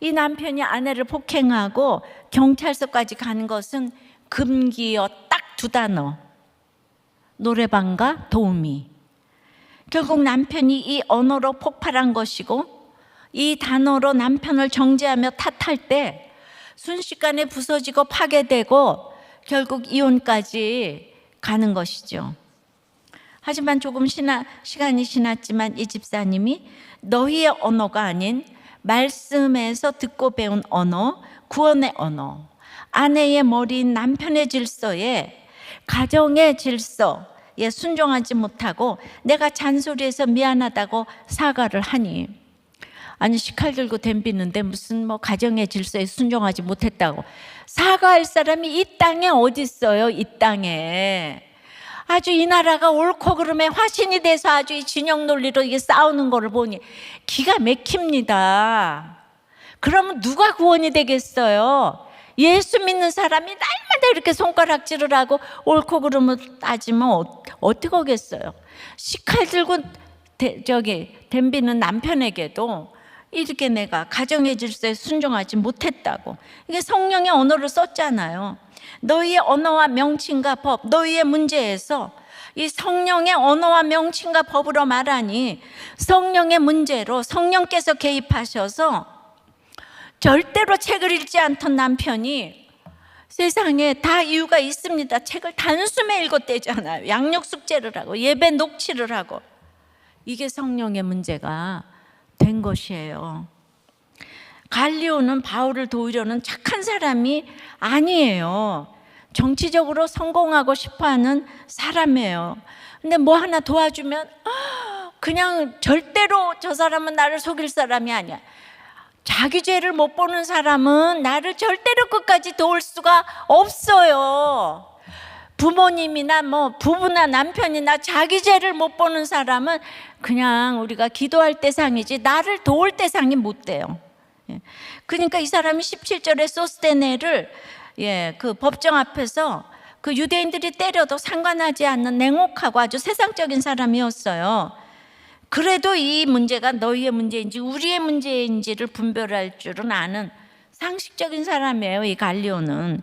S1: 이 남편이 아내를 폭행하고 경찰서까지 간 것은 금기어 딱 2단어, 노래방과 도우미. 결국 남편이 이 언어로 폭발한 것이고 이 단어로 남편을 정죄하며 탓할 때 순식간에 부서지고 파괴되고 결국 이혼까지 가는 것이죠. 하지만 조금 시간이 지났지만 이 집사님이 너희의 언어가 아닌 말씀에서 듣고 배운 언어, 구원의 언어, 아내의 머리인 남편의 질서에, 가정의 질서에 순종하지 못하고 내가 잔소리해서 미안하다고 사과를 하니, 아니 식칼 들고 덤비는데 무슨 가정의 질서에 순종하지 못했다고 사과할 사람이 이 땅에 어디 있어요? 이 땅에 아주 이 나라가 옳고 그름에 화신이 돼서 아주 이 진영 논리로 이게 싸우는 거를 보니 기가 막힙니다. 그러면 누가 구원이 되겠어요? 예수 믿는 사람이 날마다 이렇게 손가락질을 하고 옳고 그름을 따지면 어떻게 하겠어요? 식칼 들고 덤비는 남편에게도 이렇게 내가 가정의 질서에 순종하지 못했다고, 이게 성령의 언어를 썼잖아요. 너희의 언어와 명칭과 법, 너희의 문제에서 이 성령의 언어와 명칭과 법으로 말하니 성령의 문제로 성령께서 개입하셔서 절대로 책을 읽지 않던 남편이 세상에 다 이유가 있습니다. 책을 단숨에 읽었대잖아요. 양육 숙제를 하고 예배 녹취를 하고, 이게 성령의 문제가 된 것이에요. 갈리오는 바울을 도우려는 착한 사람이 아니에요. 정치적으로 성공하고 싶어하는 사람이에요. 근데 뭐 하나 도와주면 그냥 절대로 저 사람은 나를 속일 사람이 아니야. 자기 죄를 못 보는 사람은 나를 절대로 끝까지 도울 수가 없어요. 부모님이나 부부나 남편이나 자기 죄를 못 보는 사람은 그냥 우리가 기도할 대상이지 나를 도울 대상이 못 돼요. 그러니까 이 사람이 17절에 소스테네를 그 법정 앞에서 그 유대인들이 때려도 상관하지 않는 냉혹하고 아주 세상적인 사람이었어요. 그래도 이 문제가 너희의 문제인지 우리의 문제인지를 분별할 줄은 아는 상식적인 사람이에요. 이 갈리오는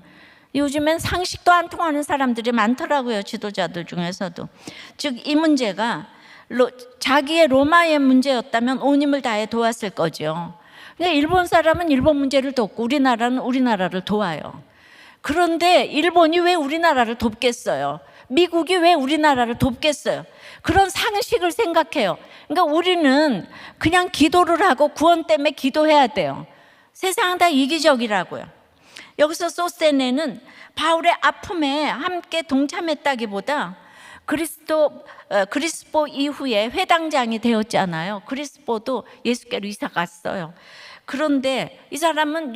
S1: 요즘엔 상식도 안 통하는 사람들이 많더라고요. 지도자들 중에서도. 즉 이 문제가 자기의 로마의 문제였다면 온 힘을 다해 도왔을 거죠. 근데 일본 사람은 일본 문제를 돕고 우리나라는 우리나라를 도와요. 그런데 일본이 왜 우리나라를 돕겠어요? 미국이 왜 우리나라를 돕겠어요? 그런 상식을 생각해요. 그러니까 우리는 그냥 기도를 하고 구원 때문에 기도해야 돼요. 세상은 다 이기적이라고요. 여기서 소스테네는 바울의 아픔에 함께 동참했다기보다 그리스포 이후에 회당장이 되었잖아요. 그리스포도 예수께로 이사 갔어요. 그런데 이 사람은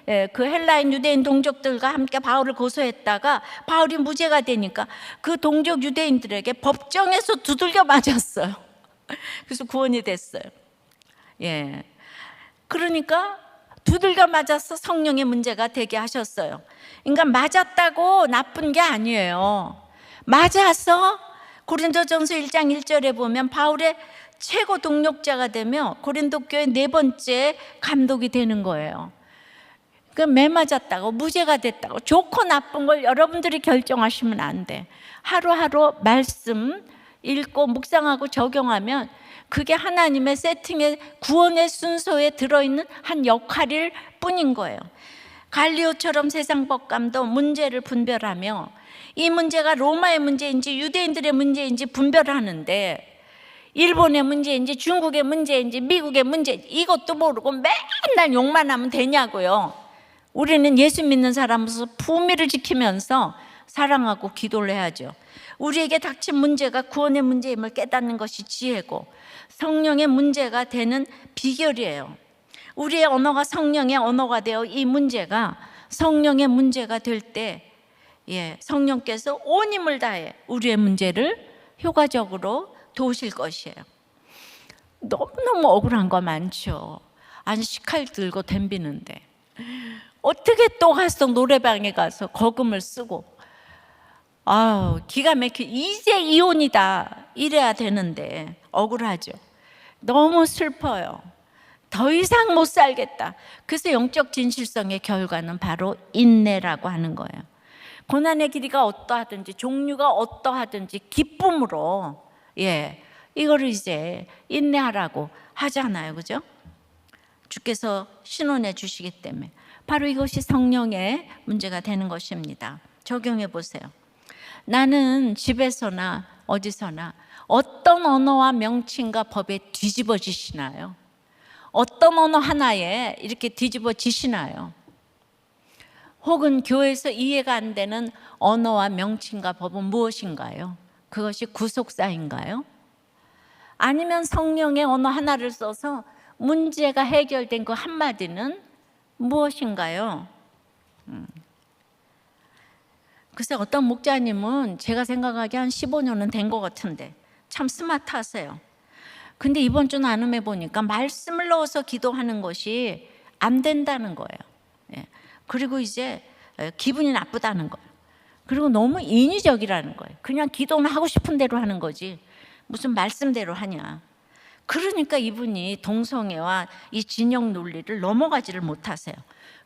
S1: 헬라인 유대인 동족들과 함께 바울을 고소했다가 바울이 무죄가 되니까 그 동족 유대인들에게 법정에서 두들겨 맞았어요. 그래서 구원이 됐어요. 그러니까 두들겨 맞아서 성령의 문제가 되게 하셨어요. 그러니까 맞았다고 나쁜 게 아니에요. 맞아서 고린도전서 1장 1절에 보면 바울의 최고 동력자가 되며 고린도 교회 4번째 감독이 되는 거예요. 그러니까 매 맞았다고 무죄가 됐다고 좋고 나쁜 걸 여러분들이 결정하시면 안 돼. 하루하루 말씀 읽고 묵상하고 적용하면 그게 하나님의 세팅의 구원의 순서에 들어있는 한 역할일 뿐인 거예요. 갈리오처럼 세상 법관도 문제를 분별하며 이 문제가 로마의 문제인지 유대인들의 문제인지 분별하는데, 일본의 문제인지 중국의 문제인지 미국의 문제인지 이것도 모르고 맨날 욕만 하면 되냐고요. 우리는 예수 믿는 사람으로서 품위를 지키면서 사랑하고 기도를 해야죠. 우리에게 닥친 문제가 구원의 문제임을 깨닫는 것이 지혜고 성령의 문제가 되는 비결이에요. 우리의 언어가 성령의 언어가 되어 이 문제가 성령의 문제가 될 때, 성령께서 온 힘을 다해 우리의 문제를 효과적으로 도우실 것이에요. 너무너무 억울한 거 많죠. 아니 식칼 들고 덤비는데 어떻게 또 가서 노래방에 가서 거금을 쓰고 기가 막혀 이제 이혼이다 이래야 되는데 억울하죠. 너무 슬퍼요. 더 이상 못 살겠다. 그래서 영적 진실성의 결과는 바로 인내라고 하는 거예요. 고난의 길이가 어떠하든지 종류가 어떠하든지 기쁨으로 이거를 이제 인내하라고 하잖아요. 그죠? 주께서 신원해 주시기 때문에 바로 이것이 성령의 문제가 되는 것입니다. 적용해 보세요. 나는 집에서나 어디서나 어떤 언어와 명칭과 법에 뒤집어지시나요? 어떤 언어 하나에 이렇게 뒤집어지시나요? 혹은 교회에서 이해가 안 되는 언어와 명칭과 법은 무엇인가요? 그것이 구속사인가요? 아니면 성령의 언어 하나를 써서 문제가 해결된 그 한마디는 무엇인가요? 글쎄 어떤 목자님은 제가 생각하기에 한 15년은 된 것 같은데 참 스마트하세요. 근데 이번 주 나눔해 보니까 말씀을 넣어서 기도하는 것이 안 된다는 거예요. 그리고 이제 기분이 나쁘다는 거예요. 그리고 너무 인위적이라는 거예요. 그냥 기도는 하고 싶은 대로 하는 거지 무슨 말씀대로 하냐. 그러니까 이분이 동성애와 이 진영 논리를 넘어가지를 못하세요.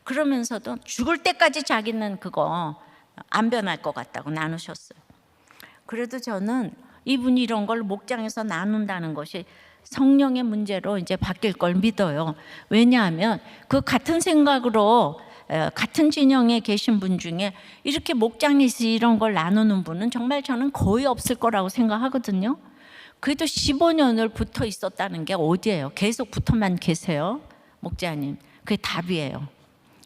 S1: 그러면서도 죽을 때까지 자기는 그거 안 변할 것 같다고 나누셨어요. 그래도 저는 이분이 이런 걸 목장에서 나눈다는 것이 성령의 문제로 이제 바뀔 걸 믿어요. 왜냐하면 그 같은 생각으로 같은 진영에 계신 분 중에 이렇게 목장에서 이런 걸 나누는 분은 정말 저는 거의 없을 거라고 생각하거든요. 그래도 15년을 붙어 있었다는 게 어디예요? 계속 붙어만 계세요, 목자님. 그게 답이에요.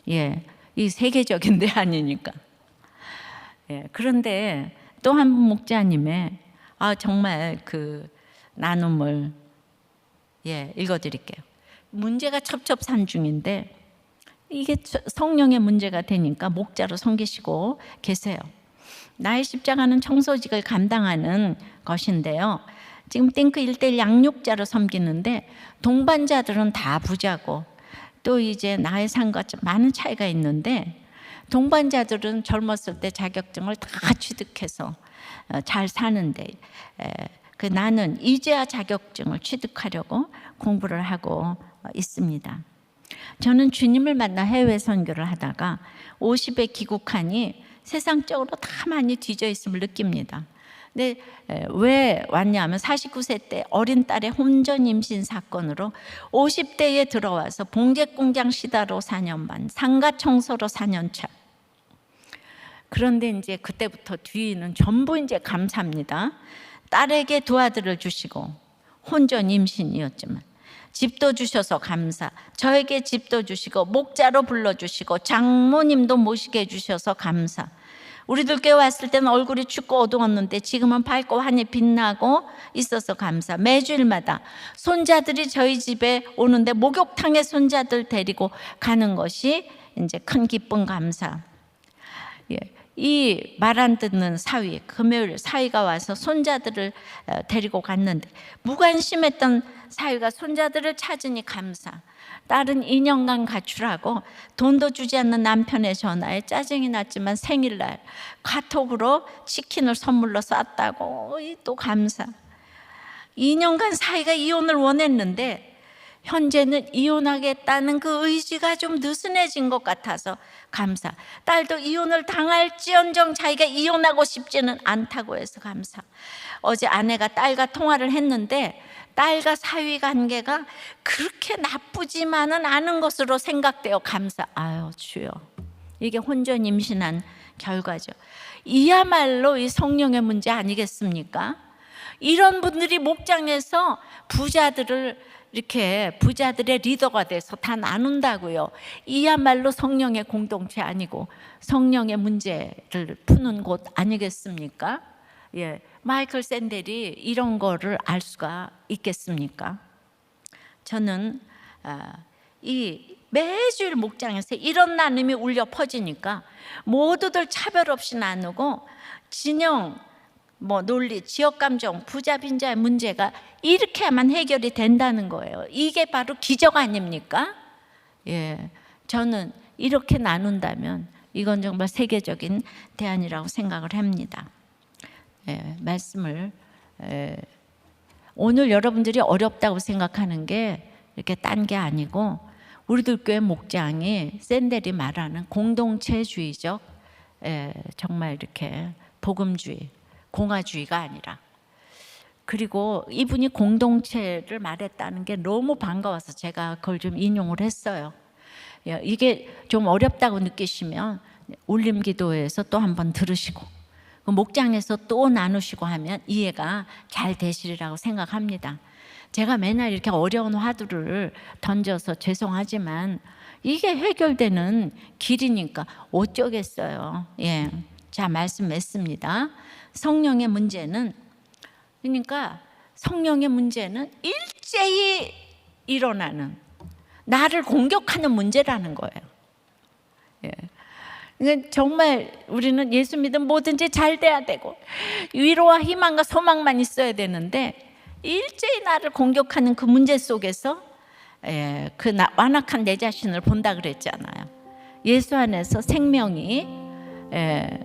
S1: 이 세계적인 데 아니니까. 그런데 또 한 분 목자님의 정말 그 나눔을 읽어드릴게요. 문제가 첩첩산중인데 이게 성령의 문제가 되니까 목자로 섬기시고 계세요. 나의 십자가는 청소직을 감당하는 것인데요. 지금 탱크 1:1 양육자로 섬기는데 동반자들은 다 부자고 또 이제 나의 삶과 좀 많은 차이가 있는데 동반자들은 젊었을 때 자격증을 다 취득해서 잘 사는데 나는 이제야 자격증을 취득하려고 공부를 하고 있습니다. 저는 주님을 만나 해외 선교를 하다가 50에 귀국하니 세상적으로 다 많이 뒤져 있음을 느낍니다. 근데 왜 왔냐면 49세 때 어린 딸의 혼전 임신 사건으로 50대에 들어와서 봉제공장 시다로 4년 반, 상가 청소로 4년 차. 그런데 이제 그때부터 뒤는 전부 이제 감사합니다. 딸에게 두 아들을 주시고 혼전 임신이었지만 집도 주셔서 감사, 저에게 집도 주시고 목자로 불러주시고 장모님도 모시게 해주셔서 감사. 우리들 교회 왔을 때는 얼굴이 춥고 어두웠는데 지금은 밝고 환히 빛나고 있어서 감사. 매주일마다 손자들이 저희 집에 오는데 목욕탕에 손자들 데리고 가는 것이 이제 큰 기쁨 감사. 이 말 안 듣는 사위, 금요일 사위가 와서 손자들을 데리고 갔는데 무관심했던 사위가 손자들을 찾으니 감사. 딸은 2년간 가출하고 돈도 주지 않는 남편의 전화에 짜증이 났지만 생일날 카톡으로 치킨을 선물로 쐈다고 또 감사. 2년간 사위가 이혼을 원했는데 현재는 이혼하겠다는 그 의지가 좀 느슨해진 것 같아서 감사. 딸도 이혼을 당할지언정 자기가 이혼하고 싶지는 않다고 해서 감사. 어제 아내가 딸과 통화를 했는데 딸과 사위 관계가 그렇게 나쁘지만은 않은 것으로 생각되어 감사. 아유 주여, 이게 혼전 임신한 결과죠. 이야말로 이 성령의 문제 아니겠습니까? 이런 분들이 목장에서 부자들을 이렇게 부자들의 리더가 돼서 다 나눈다고요. 이야말로 성령의 공동체 아니고 성령의 문제를 푸는 곳 아니겠습니까? 예, 마이클 샌델이 이런 거를 알 수가 있겠습니까? 저는 이 매주일 목장에서 이런 나눔이 울려 퍼지니까 모두들 차별 없이 나누고 진영, 논리, 지역 감정, 부자 빈자의 문제가 이렇게만 해결이 된다는 거예요. 이게 바로 기적 아닙니까? 예, 저는 이렇게 나눈다면 이건 정말 세계적인 대안이라고 생각을 합니다. 예, 말씀을 오늘 여러분들이 어렵다고 생각하는 게 이렇게 딴 게 아니고 우리들 교회 목장이 샌델이 말하는 공동체주의적 정말 이렇게 복음주의, 공화주의가 아니라, 그리고 이분이 공동체를 말했다는 게 너무 반가워서 제가 그걸 좀 인용을 했어요. 이게 좀 어렵다고 느끼시면 울림기도에서 또 한번 들으시고 목장에서 또 나누시고 하면 이해가 잘 되시리라고 생각합니다. 제가 맨날 이렇게 어려운 화두를 던져서 죄송하지만 이게 해결되는 길이니까 어쩌겠어요. 예, 자, 말씀 맺습니다. 성령의 문제는, 그러니까 성령의 문제는 일제히 일어나는, 나를 공격하는 문제라는 거예요. 예. 그러니까 정말 우리는 예수 믿으면 뭐든지 잘 돼야 되고 위로와 희망과 소망만 있어야 되는데 일제히 나를 공격하는 그 문제 속에서 그 완악한 내 자신을 본다 그랬잖아요. 예수 안에서 생명이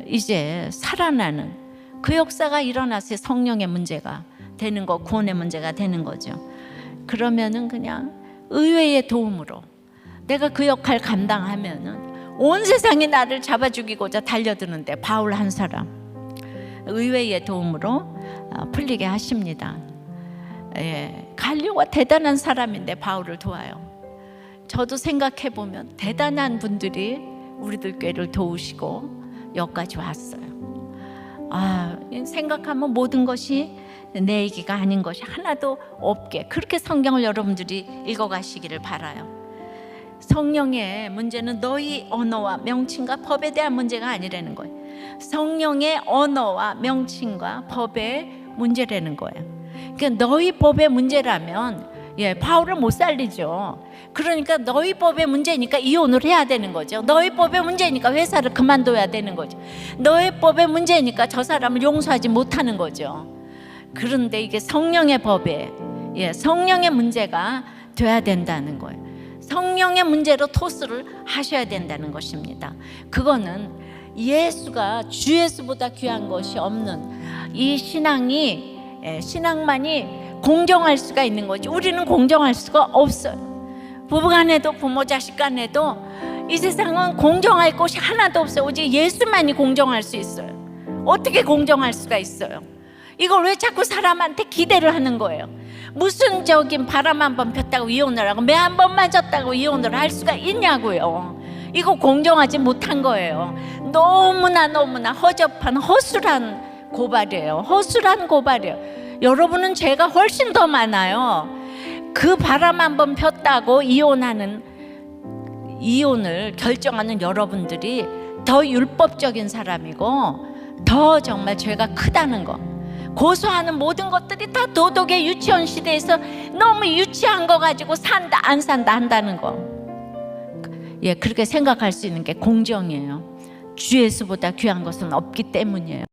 S1: 이제 살아나는 그 역사가 일어나서 성령의 문제가 되는 거, 구원의 문제가 되는 거죠. 그러면은 그냥 의외의 도움으로 내가 그 역할 감당하면은 온 세상이 나를 잡아 죽이고자 달려드는데 바울 한 사람 의외의 도움으로 풀리게 하십니다. 갈리오가 대단한 사람인데 바울을 도와요. 저도 생각해 보면 대단한 분들이 우리들 교회를 도우시고 여기까지 왔어요. 생각하면 모든 것이 내 얘기가 아닌 것이 하나도 없게, 그렇게 성경을 여러분들이 읽어가시기를 바라요. 성령의 문제는 너희 언어와 명칭과 법에 대한 문제가 아니라는 거예요. 성령의 언어와 명칭과 법의 문제라는 거예요. 그러니까 너희 법의 문제라면 바울을 못 살리죠. 그러니까 너희 법의 문제니까 이혼을 해야 되는 거죠. 너희 법의 문제니까 회사를 그만둬야 되는 거죠. 너희 법의 문제니까 저 사람을 용서하지 못하는 거죠. 그런데 이게 성령의 법에 성령의 문제가 돼야 된다는 거예요. 성령의 문제로 토스를 하셔야 된다는 것입니다. 그거는 예수가 주 예수보다 귀한 것이 없는 이 신앙만이 공정할 수가 있는 거지. 우리는 공정할 수가 없어요. 부부간에도 부모 자식간에도 이 세상은 공정할 것이 하나도 없어요. 오직 예수만이 공정할 수 있어요. 어떻게 공정할 수가 있어요? 이걸 왜 자꾸 사람한테 기대를 하는 거예요? 무슨 바람 한 번 폈다고 이혼을 하고 매 한 번 맞았다고 이혼을 할 수가 있냐고요. 이거 공정하지 못한 거예요. 너무나 허접한 허술한 고발이에요. 허술한 고발이에요. 여러분은 죄가 훨씬 더 많아요. 그 바람 한 번 폈다고 이혼을 결정하는 여러분들이 더 율법적인 사람이고 더 정말 죄가 크다는 거. 고소하는 모든 것들이 다 도덕의 유치원 시대에서 너무 유치한 거 가지고 산다 안 산다 한다는 거. 그렇게 생각할 수 있는 게 공정이에요. 주 예수보다 귀한 것은 없기 때문이에요.